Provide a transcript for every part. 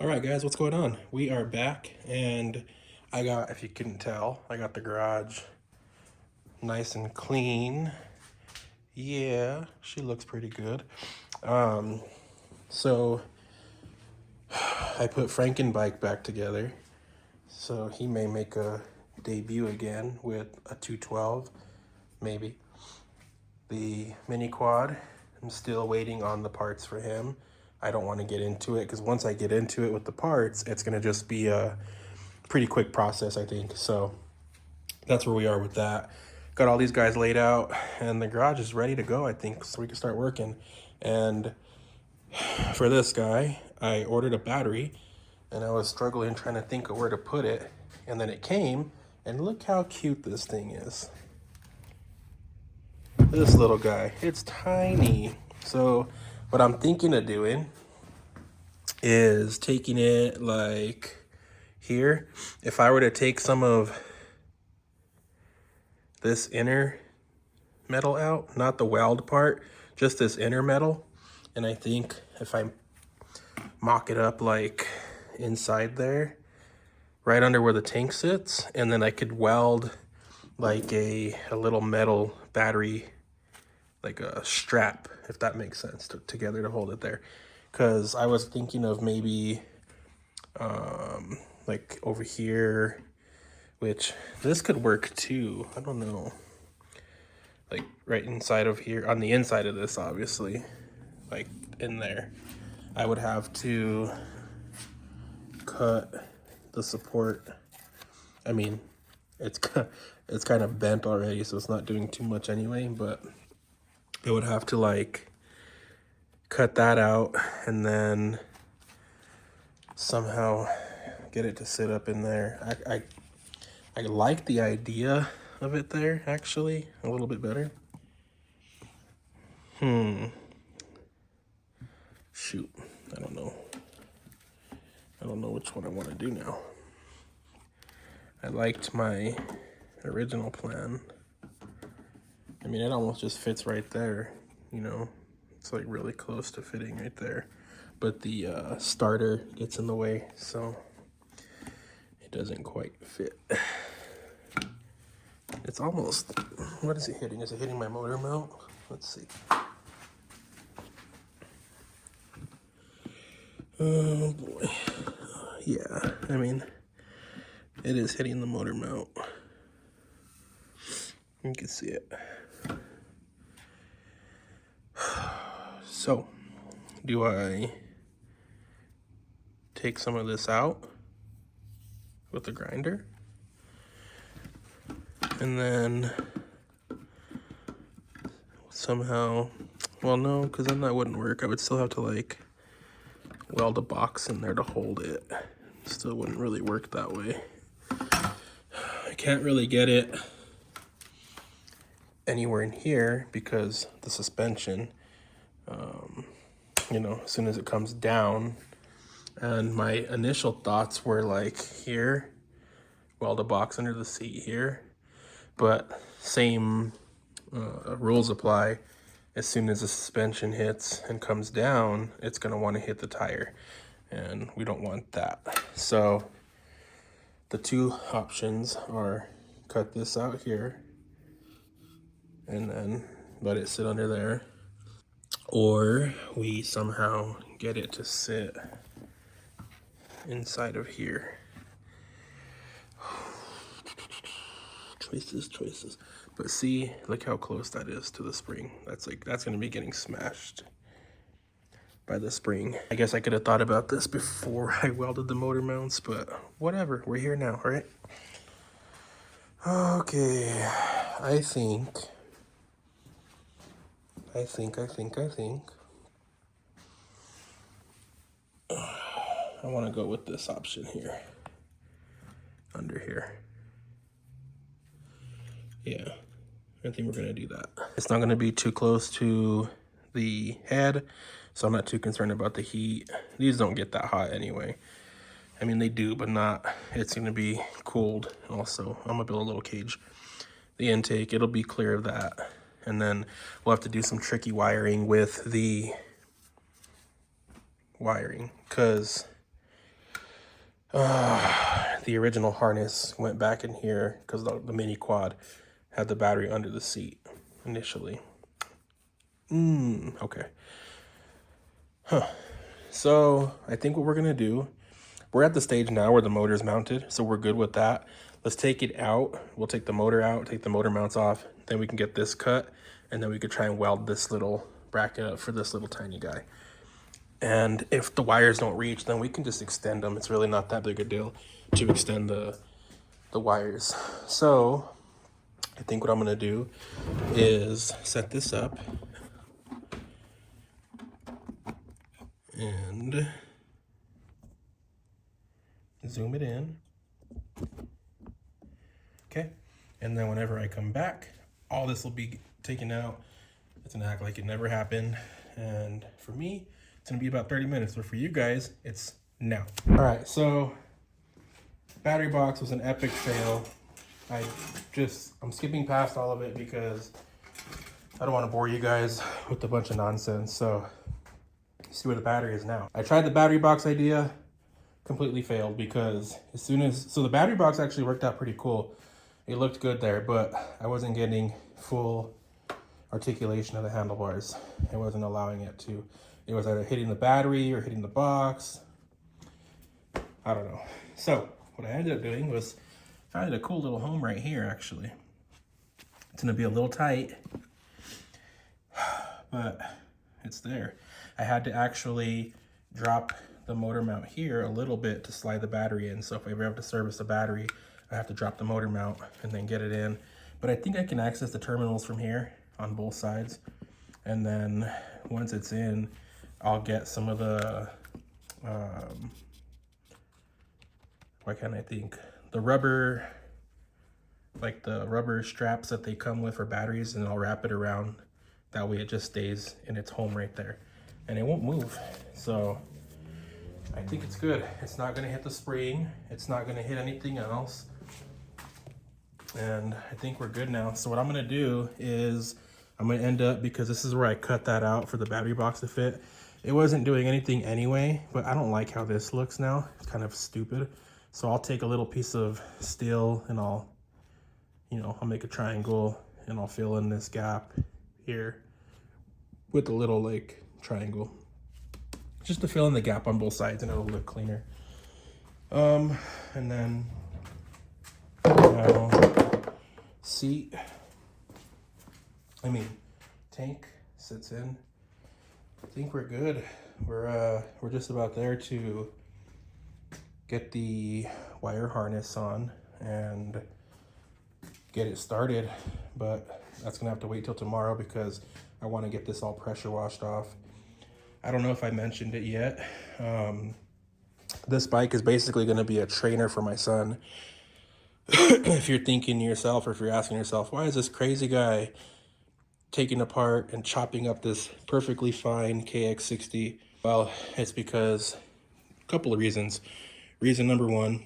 All right, guys, what's going on? We are back, and I got, if you couldn't tell, I got the garage nice and clean. Yeah, she looks pretty good. So I put Frankenbike back together, so he may make a debut again with a 212, maybe. The mini quad, I'm still waiting on the parts for him. I don't want to get into it because once I get into it with the parts, it's going to just be a pretty quick process, I think. So that's where we are with that. Got all these guys laid out, and the garage is ready to go, I think, so we can start working. And for this guy, I ordered a battery, and I was struggling trying to think of where to put it. And then it came, and look how cute this thing is. This little guy, it's tiny. So what I'm thinking of doing is taking it like here. If I were to take some of this inner metal out, not the weld part, just this inner metal, and I think if I mock it up like inside there, right under where the tank sits, and then I could weld like a little metal battery, like a strap, if that makes sense, together to hold it there. Because I was thinking of maybe like over here, which this could work too. I don't know. Like right inside of here, on the inside of this, obviously, like in there. I would have to cut the support. I mean, it's kind of bent already, so it's not doing too much anyway, but I would have to like cut that out and then somehow get it to sit up in there. I like the idea of it there, actually, a little bit better. Shoot, I don't know. I don't know which one I want to do now. I liked my original plan. I mean, it almost just fits right there, you know. It's like really close to fitting right there. But the starter gets in the way, so it doesn't quite fit. It's almost, what is it hitting? Is it hitting my motor mount? Let's see. Oh boy. Yeah, I mean, it is hitting the motor mount. You can see it. So, do I take some of this out with the grinder? And then somehow, well, no, because then that wouldn't work. I would still have to like weld a box in there to hold it. Still wouldn't really work that way. I can't really get it anywhere in here because the suspension, you know, as soon as it comes down, and my initial thoughts were like here, weld a box under the seat here, but same rules apply. As soon as the suspension hits and comes down, it's going to want to hit the tire, and we don't want that. So the two options are cut this out here and then let it sit under there, or we somehow get it to sit inside of here. Choices. But see, look how close that is to the spring. That's gonna be getting smashed by the spring. I guess I could have thought about this before I welded the motor mounts, but whatever, we're here now, right? Okay, I think I want to go with this option here, under here. Yeah, I think we're gonna do that. It's not gonna be too close to the head, so I'm not too concerned about the heat. These don't get that hot anyway. I mean, they do, but not, it's gonna be cooled also. I'm gonna build a little cage. The intake, it'll be clear of that. And then we'll have to do some tricky wiring with the wiring, because The original harness went back in here because the mini quad had the battery under the seat initially. Okay. So I think what we're gonna do, we're at the stage now where the motor is mounted, so we're good with that. Let's take it out. We'll take the motor out, take the motor mounts off, then we can get this cut, and then we could try and weld this little bracket up for this little tiny guy. And if the wires don't reach, then we can just extend them. It's really not that big a deal to extend the wires. So I think what I'm gonna do is set this up and zoom it in. Okay, and then whenever I come back, all this will be taken out. It's gonna act like it never happened. And for me, it's gonna be about 30 minutes, but for you guys, it's now. All right, so battery box was an epic fail. I'm skipping past all of it because I don't wanna bore you guys with a bunch of nonsense. So see where the battery is now. I tried the battery box idea, completely failed because so the battery box actually worked out pretty cool. It looked good there, but I wasn't getting full articulation of the handlebars. It wasn't allowing it to. It was either hitting the battery or hitting the box. I don't know. So what I ended up doing was found a cool little home right here, actually. It's gonna be a little tight, but it's there. I had to actually drop the motor mount here a little bit to slide the battery in. So if I ever have to service the battery, I have to drop the motor mount and then get it in. But I think I can access the terminals from here on both sides. And then once it's in, I'll get some of the, why can't I think? The rubber, like the rubber straps that they come with for batteries, and I'll wrap it around. That way it just stays in its home right there. And it won't move. So I think it's good. It's not gonna hit the spring. It's not gonna hit anything else. And I think we're good now. So what I'm gonna do is I'm gonna end up, because this is where I cut that out for the battery box to fit. It wasn't doing anything anyway, but I don't like how this looks now. It's kind of stupid. So I'll take a little piece of steel and I'll make a triangle and I'll fill in this gap here with a little like triangle, just to fill in the gap on both sides and it'll look cleaner. And then now tank sits in. I think we're good. We're just about there to get the wire harness on and get it started, but that's gonna have to wait till tomorrow because I want to get this all pressure washed off. I don't know if I mentioned it yet. This bike is basically going to be a trainer for my son. If you're thinking to yourself, or if you're asking yourself, why is this crazy guy taking apart and chopping up this perfectly fine KX60? Well, it's because a couple of reasons. Reason number one,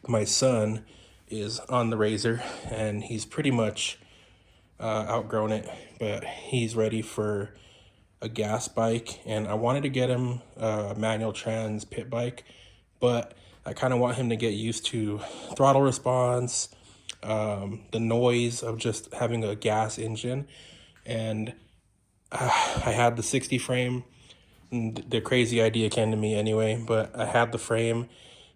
my son is on the Razor and he's pretty much outgrown it, but he's ready for a gas bike, and I wanted to get him a manual trans pit bike, but I kind of want him to get used to throttle response, the noise of just having a gas engine. And I had the 60 frame. The crazy idea came to me anyway, but I had the frame,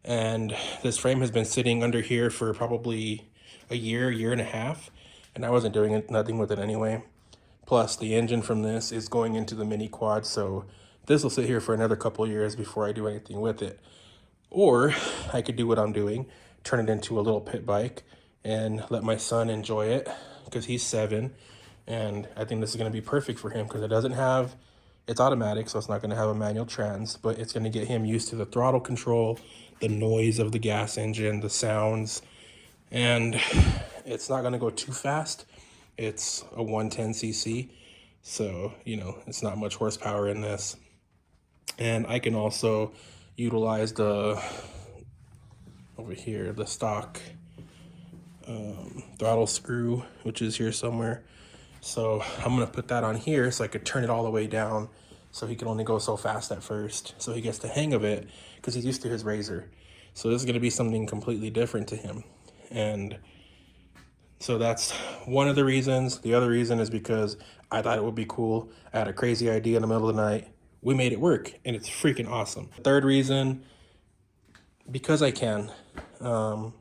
and this frame has been sitting under here for probably a year and a half, and I wasn't doing nothing with it anyway. Plus the engine from this is going into the mini quad, so this will sit here for another couple of years before I do anything with it. Or I could do what I'm doing, turn it into a little pit bike and let my son enjoy it because he's 7, and I think this is going to be perfect for him because it's automatic, so it's not going to have a manual trans, but it's going to get him used to the throttle control, the noise of the gas engine, the sounds, and it's not going to go too fast. It's a 110cc, so, it's not much horsepower in this. And I can also utilize the stock throttle screw, which is here somewhere. So I'm going to put that on here so I could turn it all the way down so he can only go so fast at first. So he gets the hang of it because he's used to his Razor. So this is going to be something completely different to him. And so that's one of the reasons. The other reason is because I thought it would be cool. I had a crazy idea in the middle of the night. We made it work, and it's freaking awesome. Third reason, because I can. I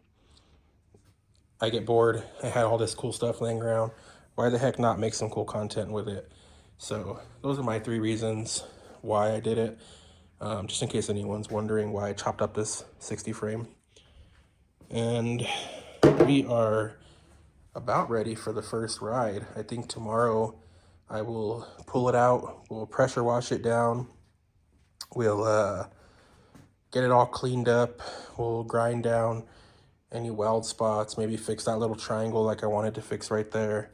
get bored. I had all this cool stuff laying around. Why the heck not make some cool content with it? So those are my 3 reasons why I did it. Just in case anyone's wondering why I chopped up this 60 frame. And we are about ready for the first ride. I think tomorrow I will pull it out. We'll pressure wash it down. We'll get it all cleaned up. We'll grind down any weld spots, maybe fix that little triangle like I wanted to fix right there.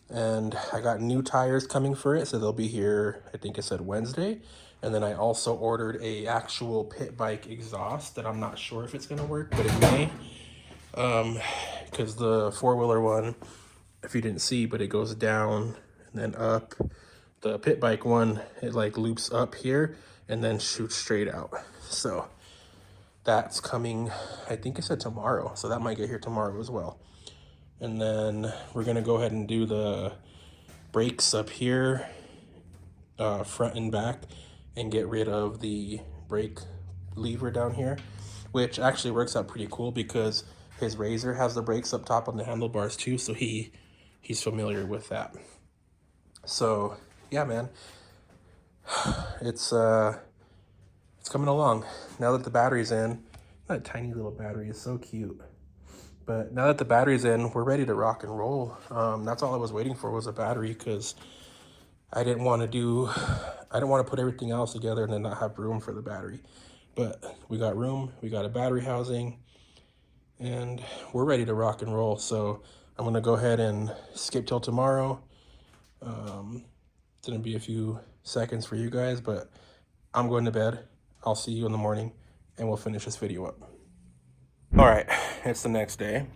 And I got new tires coming for it, so they'll be here, I think I said Wednesday. And then I also ordered a actual pit bike exhaust that I'm not sure if it's gonna work, but it may. Because the 4-wheeler one, if you didn't see, but it goes down and then up. The pit bike one, it like loops up here and then shoots straight out. So that's coming, I think I said tomorrow, so that might get here tomorrow as well. And then we're gonna go ahead and do the brakes up here, front and back, and get rid of the brake lever down here, which actually works out pretty cool because his Razor has the brakes up top on the handlebars too, so he's familiar with that. So yeah, man, it's coming along. Now that the battery's in, that tiny little battery is so cute. But now that the battery's in, we're ready to rock and roll. That's all I was waiting for was a battery, because I didn't want to put everything else together and then not have room for the battery. But we got room, we got a battery housing, and we're ready to rock and roll. So I'm gonna go ahead and skip till tomorrow. It's gonna be a few seconds for you guys, but I'm going to bed. I'll see you in the morning and we'll finish this video up. All right, it's the next day.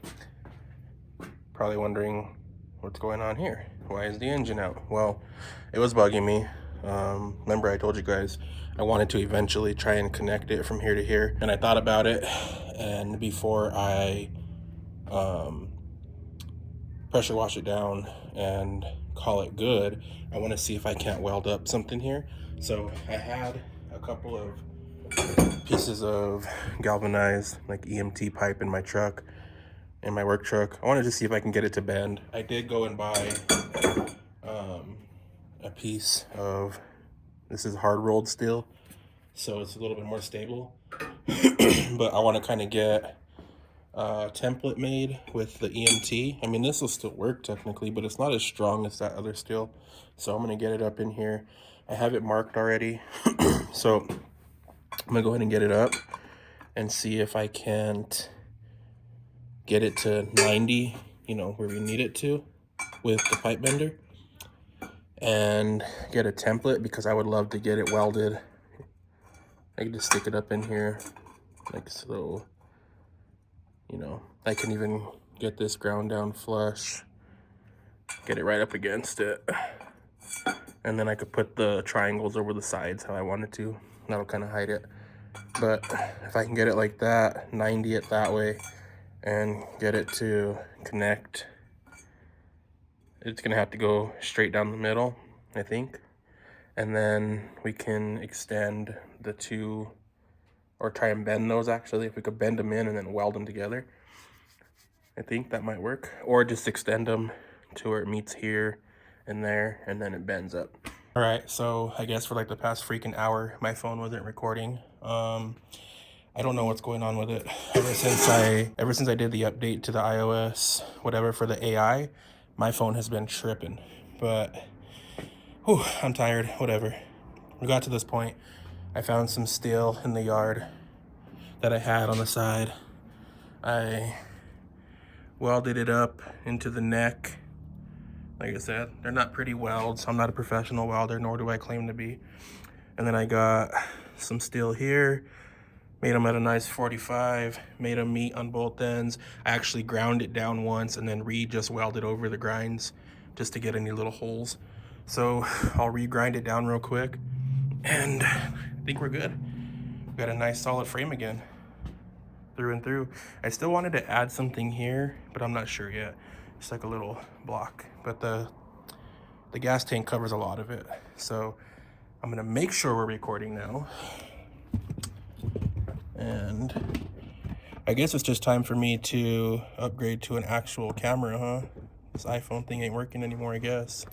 Probably wondering what's going on here. Why is the engine out? Well, it was bugging me. Remember I told you guys I wanted to eventually try and connect it from here to here, and I thought about it, and before I pressure wash it down and call it good, I want to see if I can't weld up something here. So I had a couple of pieces of galvanized like EMT pipe in my truck, in my work truck. I wanted to see if I can get it to bend. I did go and buy a piece of, this is hard rolled steel, so it's a little bit more stable. But I want to kind of get a template made with the EMT. I mean, this will still work technically, but it's not as strong as that other steel. So I'm gonna get it up in here. I have it marked already. So I'm gonna go ahead and get it up and see if I can't get it to 90, you know, where we need it to with the pipe bender, and get a template, because I would love to get it welded. I can just stick it up in here like so, you know. I can even get this ground down flush, get it right up against it, and then I could put the triangles over the sides how I wanted to. That'll kind of hide it. But if I can get it like that, 90 it that way, and get it to connect, it's gonna have to go straight down the middle, I think. And then we can extend the two, or try and bend those actually. If we could bend them in and then weld them together, I think that might work. Or just extend them to where it meets here and there, and then it bends up. All right, so I guess for like the past freaking hour, my phone wasn't recording. I don't know what's going on with it. Ever since I did the update to the iOS, whatever, for the AI, my phone has been tripping. But, whew, I'm tired, whatever. We got to this point. I found some steel in the yard that I had on the side. I welded it up into the neck. Like I said, they're not pretty welds. I'm not a professional welder, nor do I claim to be. And then I got some steel here, made them at a nice 45, made them meet on both ends. I actually ground it down once and then just welded over the grinds just to get any little holes. So I'll re-grind it down real quick, and I think we're good. We got a nice solid frame again. through and through. I still wanted to add something here, but I'm not sure yet. It's like a little block, but the gas tank covers a lot of it. So I'm gonna make sure we're recording now. And I guess it's just time for me to upgrade to an actual camera, huh? This iPhone thing ain't working anymore, I guess.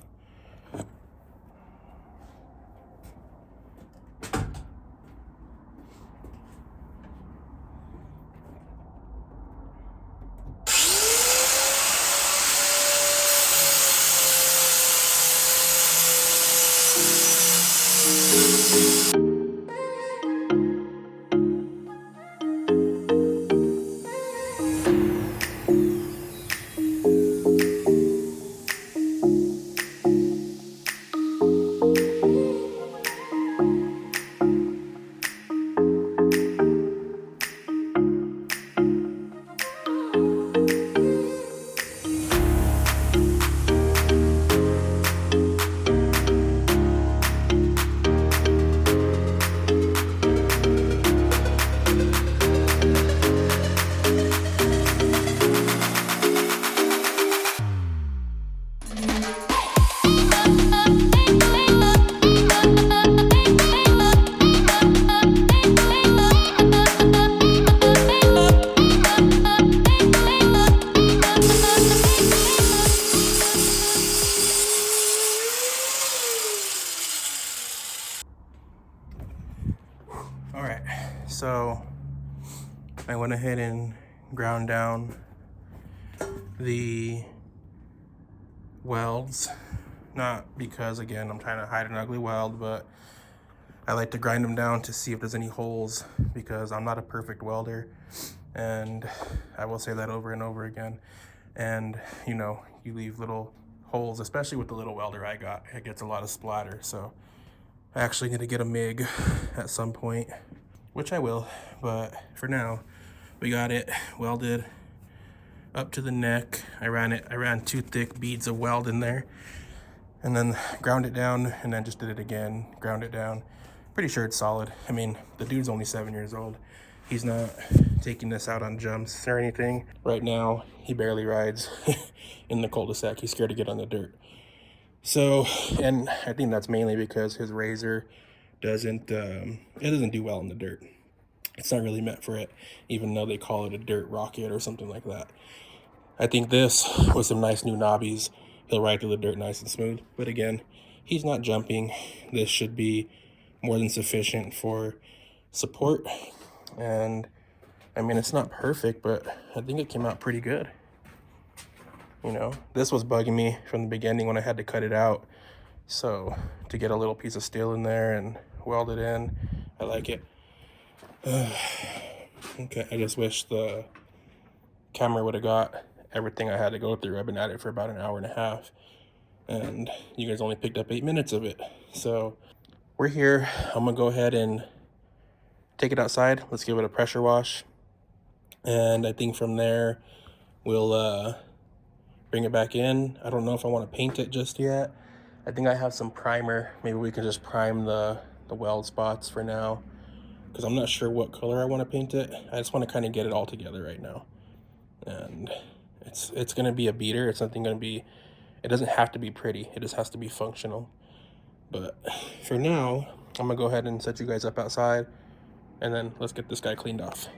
All right, so I went ahead and ground down the welds, not because, again, I'm trying to hide an ugly weld, but I like to grind them down to see if there's any holes, because I'm not a perfect welder, and I will say that over and over again. And you know, you leave little holes, especially with the little welder I got, it gets a lot of splatter. So I actually need to get a MIG at some point, which I will, but for now we got it welded up to the neck. I ran 2 thick beads of weld in there, and then ground it down, and then just did it again, ground it down. Pretty sure it's solid. I mean, the dude's only 7 years old. He's not taking this out on jumps or anything. Right now, he barely rides in the cul-de-sac. He's scared to get on the dirt. So, and I think that's mainly because his razor doesn't do well in the dirt. It's not really meant for it, even though they call it a dirt rocket or something like that. I think this, with some nice new knobbies, he'll ride through the dirt nice and smooth. But again, he's not jumping. This should be more than sufficient for support. And I mean, it's not perfect, but I think it came out pretty good. You know, this was bugging me from the beginning when I had to cut it out. So to get a little piece of steel in there and weld it in, I like it. Okay, I just wish the camera would have got everything I had to go through. I've been at it for about an hour and a half, and you guys only picked up 8 minutes of it. So we're here. I'm gonna go ahead and take it outside. Let's give it a pressure wash, and I think from there we'll bring it back in. I don't know if I want to paint it just yet. I think I have some primer. Maybe we can just prime the weld spots for now, because I'm not sure what color I want to paint it. I just want to kind of get it all together right now. And it's going to be a beater. It's something going to be, it doesn't have to be pretty. It just has to be functional. But for now, I'm going to go ahead and set you guys up outside, and then let's get this guy cleaned off.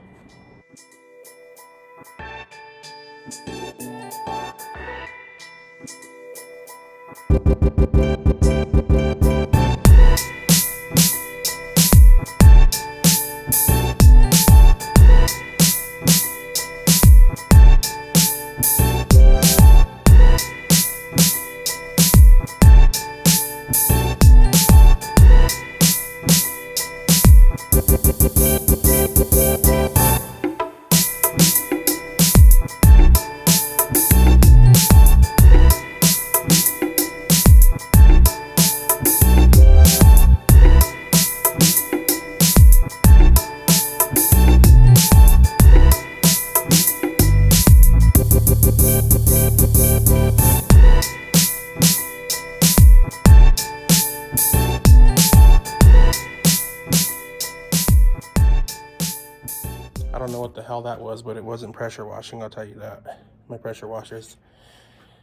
don't know what the hell that was, but it wasn't pressure washing, I'll tell you that. My pressure washer's,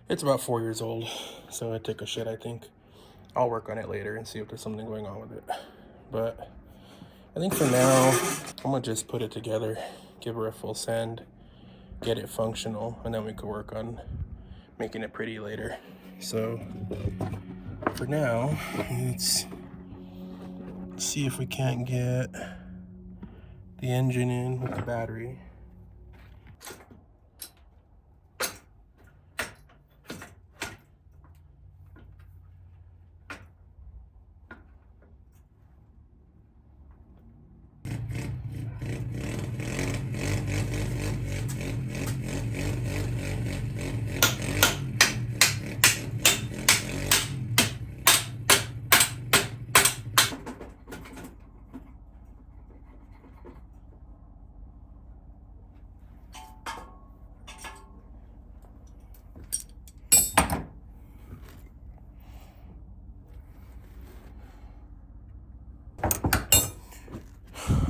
it's about 4 years old, so it took a shit, I think. I'll work on it later and see if there's something going on with it. But I think for now, I'm gonna just put it together, give her a full send, get it functional, and then we could work on making it pretty later. So for now, let's see if we can't get the engine in with the battery.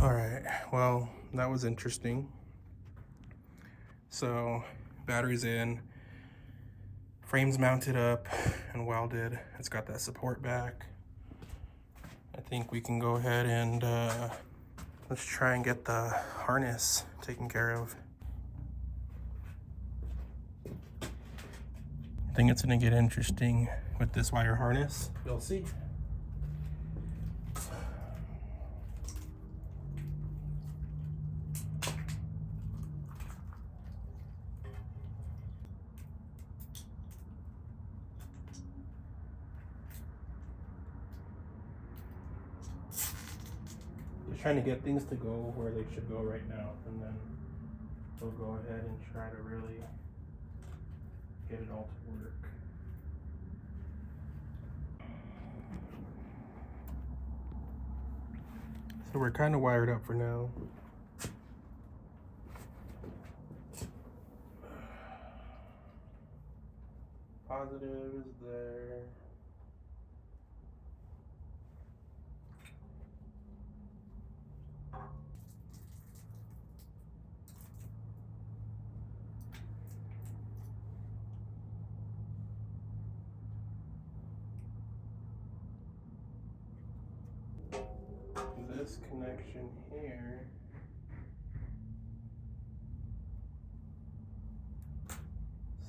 All right, well, that was interesting. So battery's in, frame's mounted up and welded. It's got that support back. I think we can go ahead and let's try and get the harness taken care of. I think it's gonna get interesting with this wire harness. You'll see. Just trying to get things to go where they should go right now, and then we'll go ahead and try to really get it all to work. So we're kind of wired up for now. Positive is there. This connection here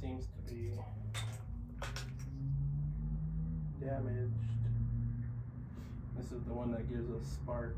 seems to be damaged. This is the one that gives us spark.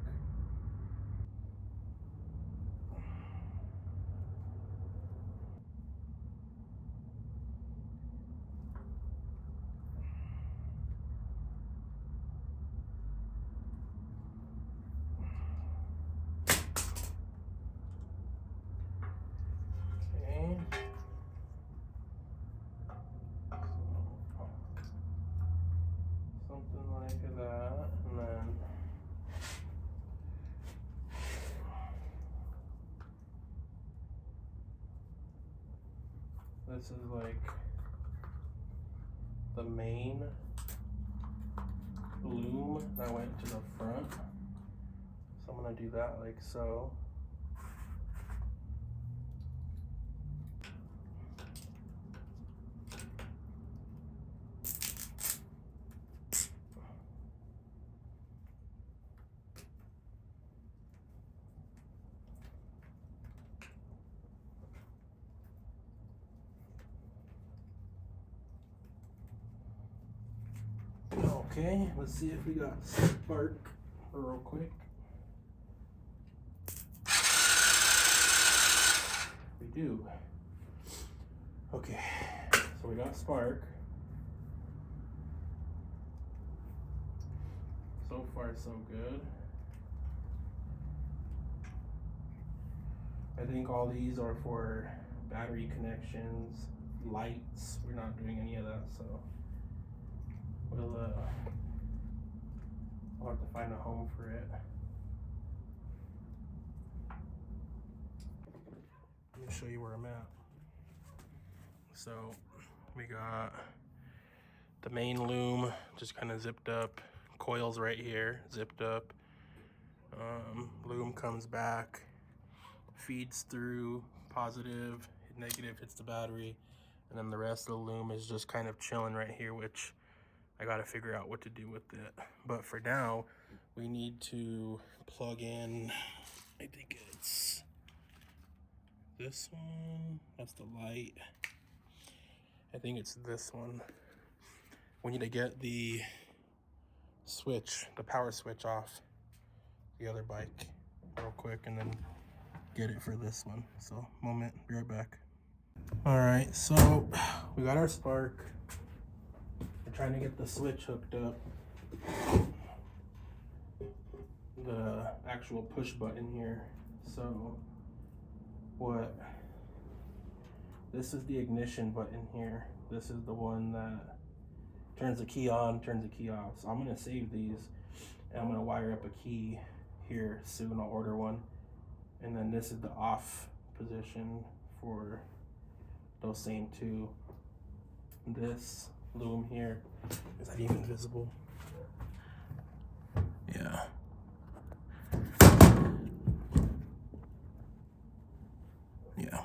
Something like that, and then this is like the main loom that went to the front. So I'm gonna do that like so. Okay, let's see if we got spark real quick. We do. Okay, so we got spark. So far, so good. I think all these are for battery connections, lights. We're not doing any of that, so we'll have to find a home for it. Let me show you where I'm at. So we got the main loom just kind of zipped up, coils right here zipped up. Loom comes back, feeds through, positive, negative hits the battery, and then the rest of the loom is just kind of chilling right here, which I gotta figure out what to do with it. But for now, we need to plug in, I think it's this one, that's the light. I think it's this one. We need to get the switch, the power switch off the other bike real quick and then get it for this one. So, moment, be right back. All right, so we got our spark. We're trying to get the switch hooked up. The actual push button here. So this is the ignition button here. This is the one that turns the key on, turns the key off. So I'm gonna save these and I'm gonna wire up a key here soon. I'll order one. And then this is the off position for those same two. This loom here, is that even visible? Yeah. Yeah.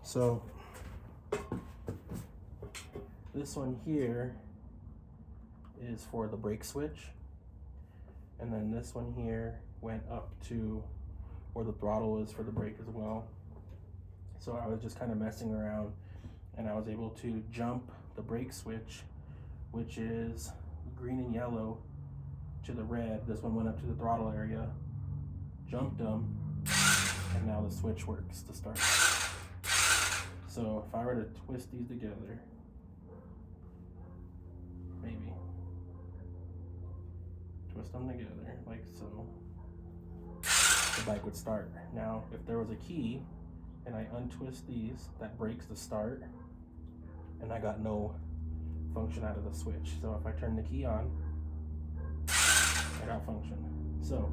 So this one here is for the brake switch, and then this one here went up to where the throttle is for the brake as well. So I was just kind of messing around and I was able to jump the brake switch, which is green and yellow, to the red. This one went up to the throttle area, jumped them, and now the switch works to start. So if I were to twist these together, maybe twist them together like so, the bike would start. Now if there was a key and I untwist these, that breaks the start and I got no function out of the switch. So if I turn the key on, I got function. So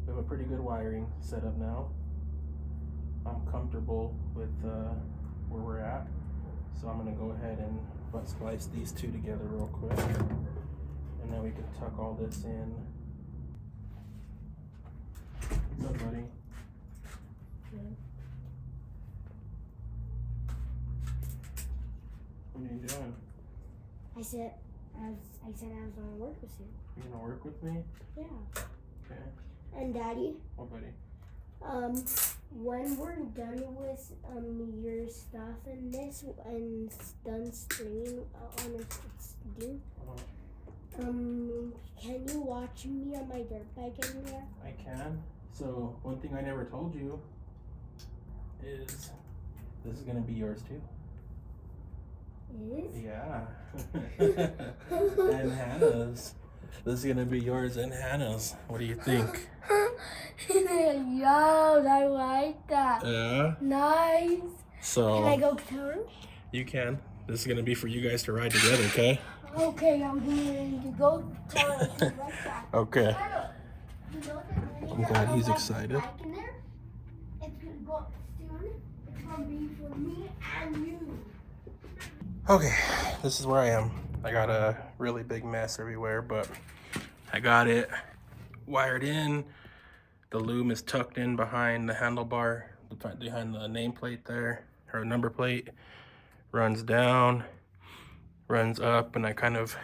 we have a pretty good wiring setup now. I'm comfortable with where we're at. So I'm gonna go ahead and butt splice these two together real quick. And then we can tuck all this in. What's up, buddy? Good. What are you doing? I said I was gonna work with you. You gonna work with me? Yeah. Okay. And Daddy, What, buddy? when we're done with your stuff and this and done stringing on its due, can you watch me on my dirt bike anywhere? I can. So one thing I never told you is this is gonna be yours too. It is? Yeah. And Hannah's. This is gonna be yours and Hannah's. What do you think? Yo, I like that. Yeah. Nice. So Can I go turn? you can. This is gonna be for you guys to ride together, okay? Okay, I'm going to go turn like that. Okay. I'm glad he's excited. It's gonna go soon. It's gonna be for me and you. Okay, this is where I am. I got a really big mess everywhere, but I got it wired in. The loom is tucked in behind the handlebar, behind the nameplate there, or number plate. Runs down, runs up, and I kind of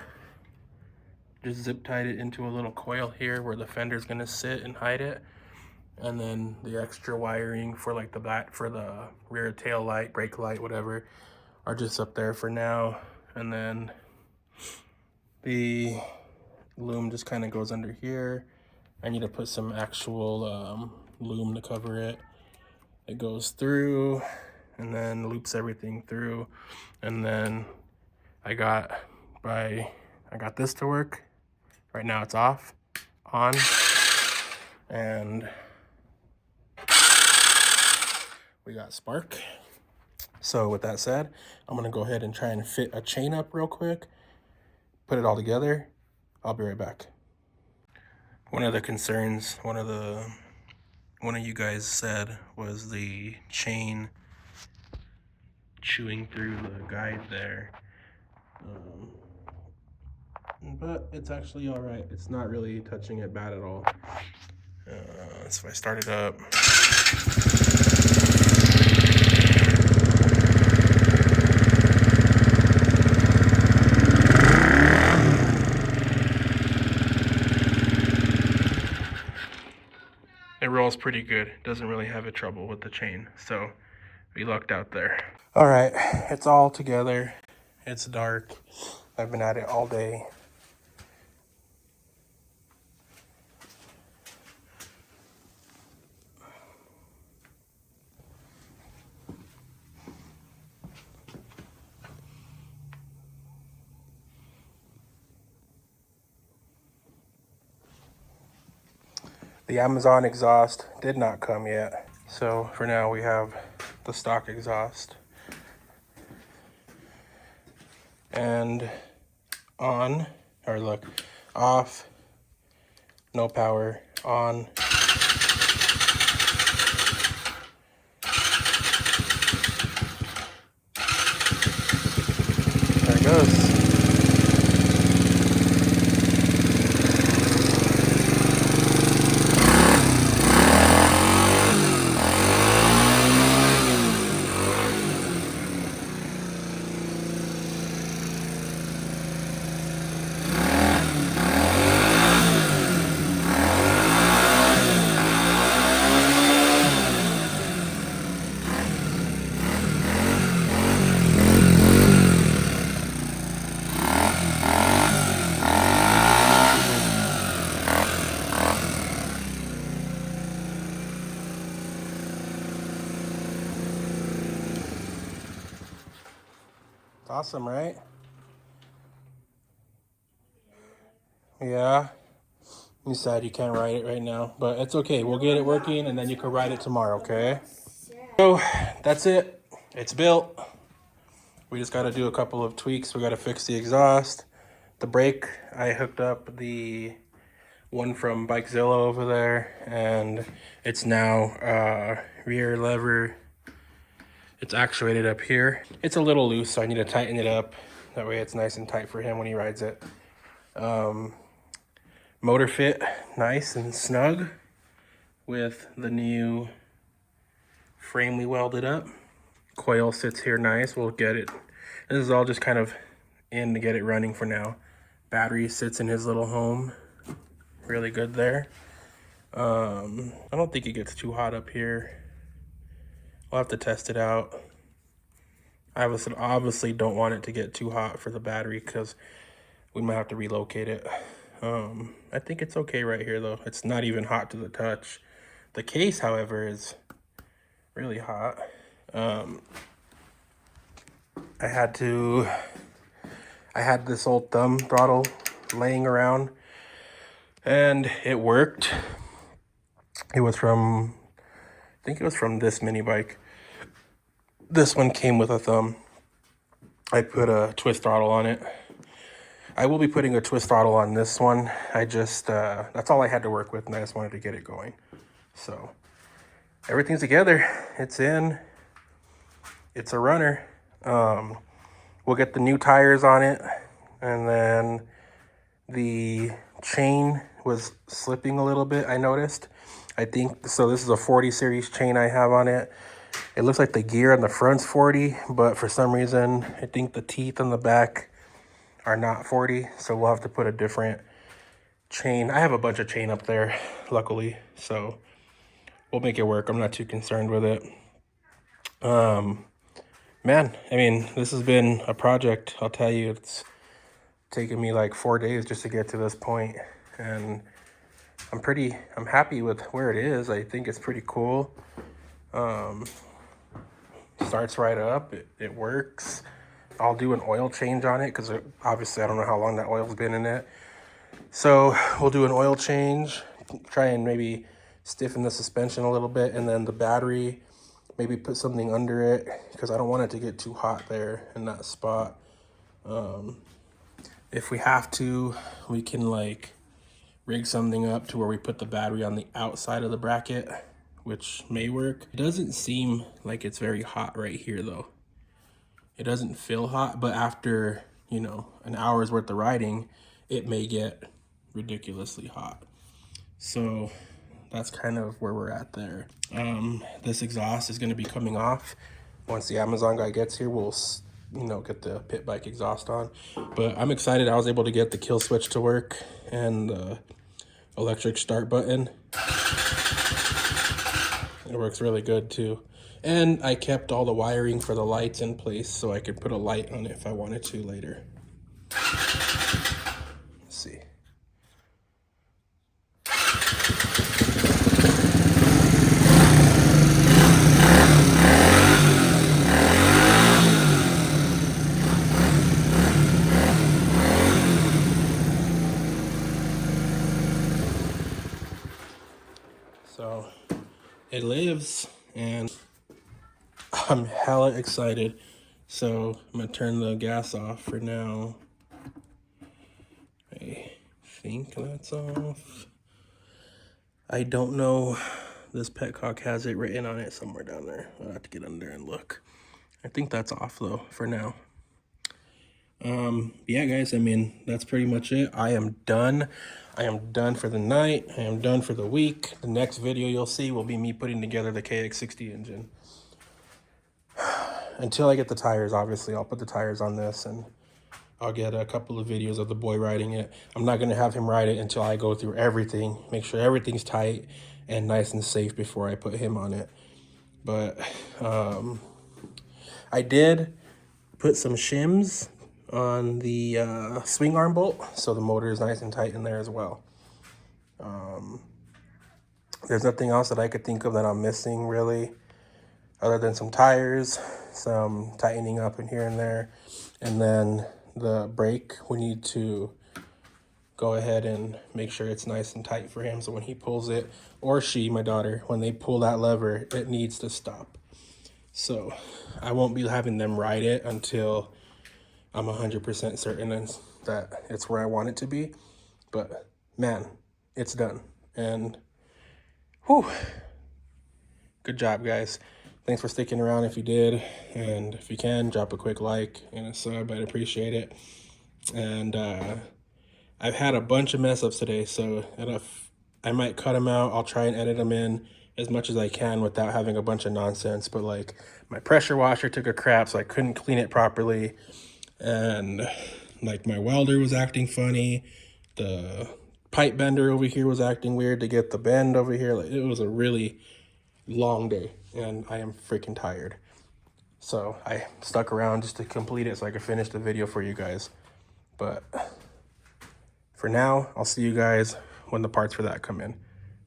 just zip tied it into a little coil here where the fender's gonna sit and hide it. And then the extra wiring for like the back, for the rear tail light, brake light, whatever, are just up there for now. And then the loom just kind of goes under here. I need to put some actual loom to cover it. It goes through and then loops everything through. And then I got this to work. Right now it's off, on, and we got spark. So with that said, I'm gonna go ahead and try and fit a chain up real quick, put it all together. I'll be right back. One of the concerns, one of you guys said was the chain chewing through the guide there. But it's actually all right. It's not really touching it bad at all. So if I start it up, It rolls pretty good. Doesn't really have a trouble with the chain, so we lucked out there. All right, it's all together. It's dark. I've been at it all day. The Amazon exhaust did not come yet. So for now we have the stock exhaust. And on, or look, off, no power, on. There it goes. Awesome, right? Yeah. You said you can't ride it right now, but it's okay. We'll get it working and then you can ride it tomorrow, okay? So that's it. It's built. We just got to do a couple of tweaks. We got to fix the exhaust. The brake, I hooked up the one from Bikezilla over there, and it's now rear lever. It's actuated up here. It's a little loose, so I need to tighten it up. That way it's nice and tight for him when he rides it. Motor fit nice and snug with the new frame we welded up. Coil sits here nice. We'll get it. This is all just kind of in to get it running for now. Battery sits in his little home. Really good there. I don't think it gets too hot up here. We'll have to test it out. I obviously don't want it to get too hot for the battery because we might have to relocate it. I think it's okay right here though. It's not even hot to the touch. The case, however, is really hot. I had this old thumb throttle laying around and it worked. It was from, I think it was from this mini bike. This one came with a thumb. I put a twist throttle on it. I will be putting a twist throttle on this one. I just, that's all I had to work with and I just wanted to get it going. So everything's together. It's in. It's a runner. We'll get the new tires on it, and then the chain was slipping a little bit, I noticed. I think, so this is a 40 series chain I have on it. It looks like the gear on the front's 40, but for some reason, I think the teeth on the back are not 40, so we'll have to put a different chain. I have a bunch of chain up there, luckily, so we'll make it work. I'm not too concerned with it. Man, I mean, this has been a project. I'll tell you, it's taken me like 4 days just to get to this point, and I'm happy with where it is. I think it's pretty cool. Starts right up, it works. I'll do an oil change on it because obviously I don't know how long that oil's been in it. So we'll do an oil change, try and maybe stiffen the suspension a little bit, and then the battery, maybe put something under it because I don't want it to get too hot there in that spot. If we have to, we can like rig something up to where we put the battery on the outside of the bracket, which may work. It doesn't seem like it's very hot right here though. It doesn't feel hot, but after, you know, an hour's worth of riding, it may get ridiculously hot. So that's kind of where we're at there. This exhaust is going to be coming off. Once the Amazon guy gets here, we'll, you know, get the pit bike exhaust on. But I'm excited I was able to get the kill switch to work and the electric start button. It works really good too. And I kept all the wiring for the lights in place so I could put a light on it if I wanted to later. Let's see. So it lives, and I'm hella excited. So I'm gonna turn the gas off for now. I think that's off. I don't know. This petcock has it written on it somewhere down there. I'll have to get under and look. I think that's off though for now. Yeah, guys, I mean, that's pretty much it. I am done. I am done for the night. I am done for the week. The next video you'll see will be me putting together the KX60 engine. Until I get the tires, obviously, I'll put the tires on this and I'll get a couple of videos of the boy riding it. I'm not going to have him ride it until I go through everything, make sure everything's tight and nice and safe before I put him on it. But I did put some shims on the swing arm bolt, so the motor is nice and tight in there as well. There's nothing else that I could think of that I'm missing really, other than some tires, some tightening up in here and there, and then the brake, we need to go ahead and make sure it's nice and tight for him, so when he pulls it, or she, my daughter, when they pull that lever, it needs to stop. So I won't be having them ride it until I'm 100% certain that it's where I want it to be. But man, it's done. And whew, good job, guys. Thanks for sticking around if you did. And if you can, drop a quick like and a sub. I'd appreciate it. And I've had a bunch of mess ups today, so I might cut them out. I'll try and edit them in as much as I can without having a bunch of nonsense. But like, my pressure washer took a crap, so I couldn't clean it properly. And like, my welder was acting funny. The pipe bender over here was acting weird to get the bend over here. Like, it was a really long day and I am freaking tired. So I stuck around just to complete it so I could finish the video for you guys. But for now, I'll see you guys when the parts for that come in.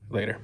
Later.